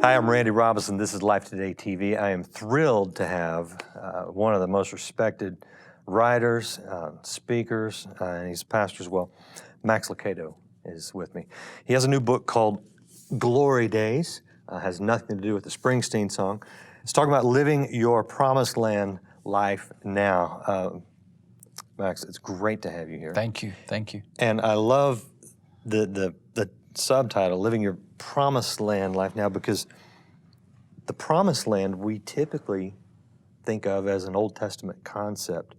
Hi, I'm Randy Robinson. This is Life Today TV. I am thrilled to have one of the most respected writers, speakers, and he's a pastor as well. Max Lucado is with me. He has a new book called Glory Days. Has nothing to do with the Springsteen song. It's talking about living your promised land life now. Max, it's great to have you here. Thank you, thank you. And I love the subtitle, Living Your Promised Land Life Now, because the Promised Land we typically think of as an Old Testament concept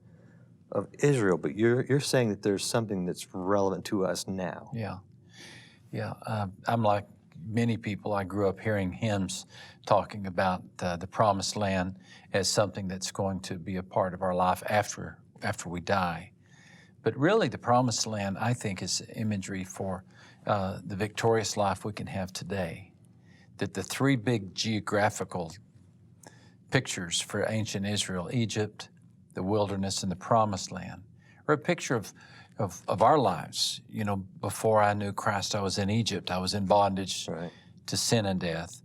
of Israel, but you're saying that there's something that's relevant to us now. Yeah. I'm like many people. I grew up hearing hymns talking about the Promised Land as something that's going to be a part of our life after we die. But really, the Promised Land, I think, is imagery for the victorious life we can have today. That the three big geographical pictures for ancient Israel, Egypt, the wilderness, and the Promised Land, are a picture of our lives. You know, before I knew Christ, I was in Egypt. I was in bondage to sin and death.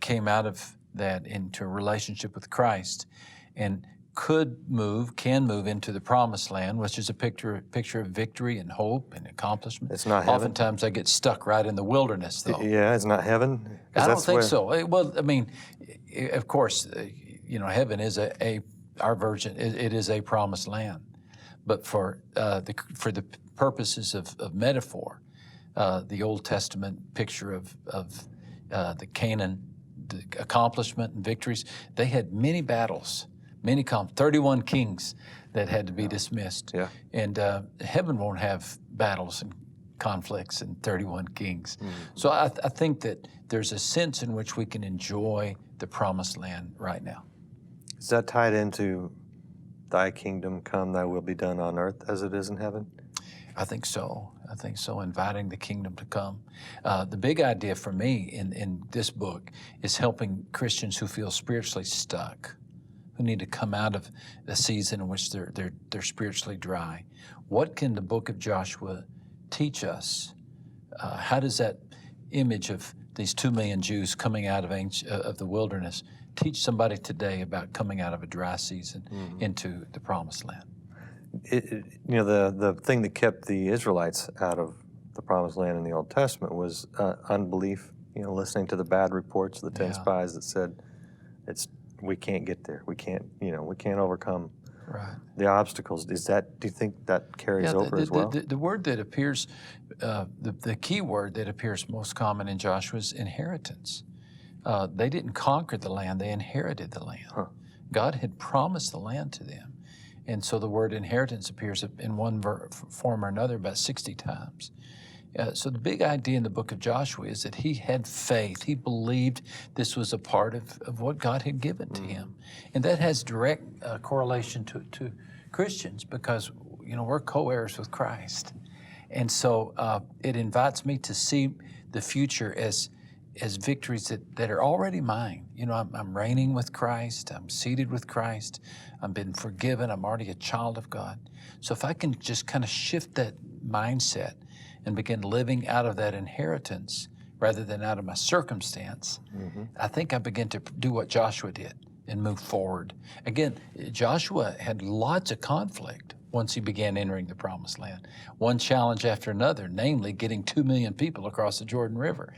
Came out of that into a relationship with Christ, and can move into the Promised Land, which is a picture of victory and hope and accomplishment. It's not heaven. Oftentimes I get stuck right in the wilderness, though. Yeah, it's not heaven. I don't think so. Well, I mean, of course, you know, heaven is our version. It is a promised land, but for the purposes of metaphor, the Old Testament picture of the Canaan, the accomplishment and victories, they had many battles. 31 kings that had to be dismissed. Yeah. And heaven won't have battles and conflicts and 31 kings. So I think that there's a sense in which we can enjoy the Promised Land right now. Is that tied into thy kingdom come, thy will be done on earth as it is in heaven? I think so. Inviting the kingdom to come. The big idea for me in this book is helping Christians who feel spiritually stuck, who need to come out of a season in which they're spiritually dry. What can the book of Joshua teach us? How does that image of these 2 million Jews coming out of the wilderness teach somebody today about coming out of a dry season into the Promised Land? You know, the thing that kept the Israelites out of the Promised Land in the Old Testament was unbelief. You know, listening to the bad reports of the 10 spies that said we can't get there. We can't overcome the obstacles. Do you think that carries over as well? The word that appears, the key word that appears most common in Joshua is inheritance. They didn't conquer the land, they inherited the land. God had promised the land to them. And so the word inheritance appears in one form or another about 60 times. So the big idea in the book of Joshua is that he had faith. He believed this was a part of what God had given to him. And that has direct correlation to Christians because, you know, we're co-heirs with Christ. And so it invites me to see the future as victories that are already mine. You know, I'm reigning with Christ. I'm seated with Christ. I've been forgiven. I'm already a child of God. So if I can just kind of shift that mindset and begin living out of that inheritance rather than out of my circumstance, I think I begin to do what Joshua did and move forward. Again, Joshua had lots of conflict once he began entering the Promised Land. One challenge after another, namely getting 2 million people across the Jordan River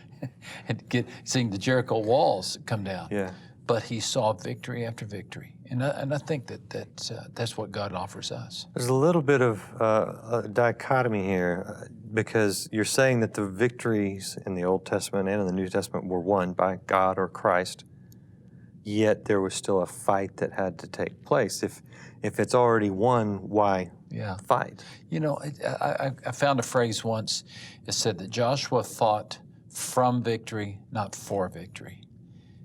and seeing the Jericho walls come down. Yeah. But he saw victory after victory. And I think that's what God offers us. There's a little bit of a dichotomy here because you're saying that the victories in the Old Testament and in the New Testament were won by God or Christ, yet there was still a fight that had to take place. If it's already won, why fight? You know, I found a phrase once that said that Joshua fought from victory, not for victory.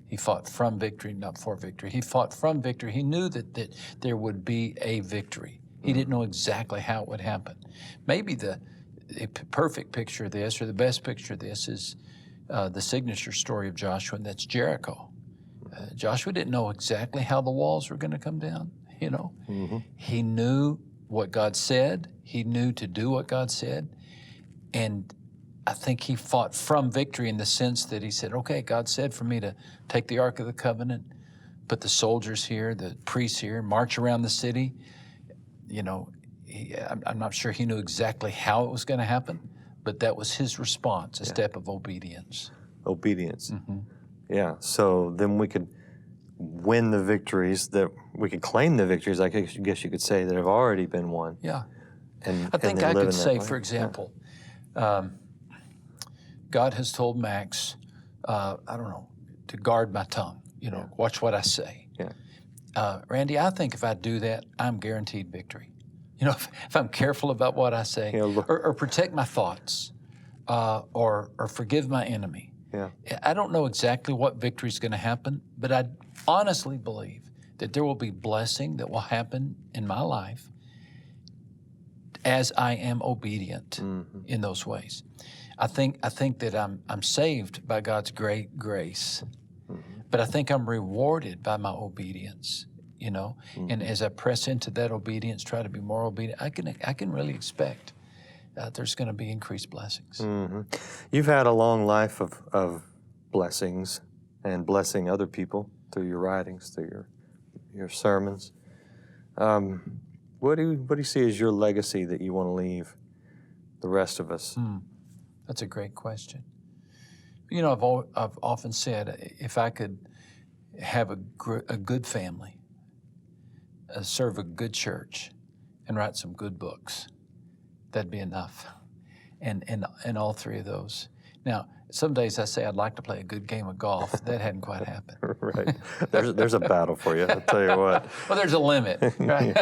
He fought from victory, not for victory. He fought from victory. He knew that there would be a victory. He didn't know exactly how it would happen. Maybe the perfect picture of this, or the best picture of this, is the signature story of Joshua, and that's Jericho. Joshua didn't know exactly how the walls were going to come down, you know. He knew what God said. He knew to do what God said. And I think he fought from victory in the sense that he said, okay, God said for me to take the Ark of the Covenant, put the soldiers here, the priests here, march around the city. You know, I'm not sure he knew exactly how it was going to happen, but that was his response, a step of obedience. Obedience. Yeah, so then we could win the victories we could claim the victories, I guess you could say, that have already been won. Yeah. And I think then I live could in that say, way. for example, God has told Max, I don't know, to guard my tongue, watch what I say. Yeah. Randy, I think if I do that, I'm guaranteed victory. If I'm careful about what I say, or protect my thoughts, or forgive my enemy. Yeah. I don't know exactly what victory is going to happen, but I honestly believe that there will be blessing that will happen in my life as I am obedient in those ways. I think that I'm saved by God's great grace, but I think I'm rewarded by my obedience. And as I press into that obedience, try to be more obedient, I can really expect there's going to be increased blessings. You've had a long life of blessings and blessing other people through your writings, through your sermons. What do you see as your legacy that you want to leave the rest of us? That's a great question. I've often said, if I could have a good family, serve a good church, and write some good books, that'd be enough. And all three of those. Now, some days I say I'd like to play a good game of golf. That hadn't quite happened. Right. There's a battle for you, I'll tell you what. Well, there's a limit, right?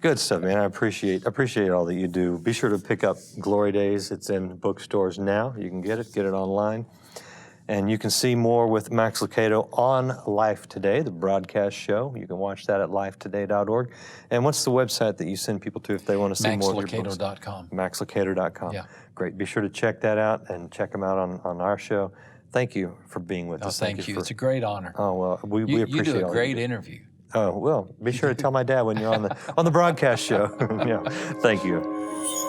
Good stuff, man. I appreciate all that you do. Be sure to pick up Glory Days. It's in bookstores now. You can get it online. And you can see more with Max Lucado on Life Today, the broadcast show. You can watch that at lifetoday.org. And what's the website that you send people to if they want to see more of your books? MaxLucado.com. MaxLucado.com. Yeah. Great. Be sure to check that out and check them out on our show. Thank you for being with us. Thank you. It's a great honor. Oh, well, we appreciate it. You do a great interview. Oh, well, be sure to tell my dad when you're on the broadcast show. Yeah. Thank you.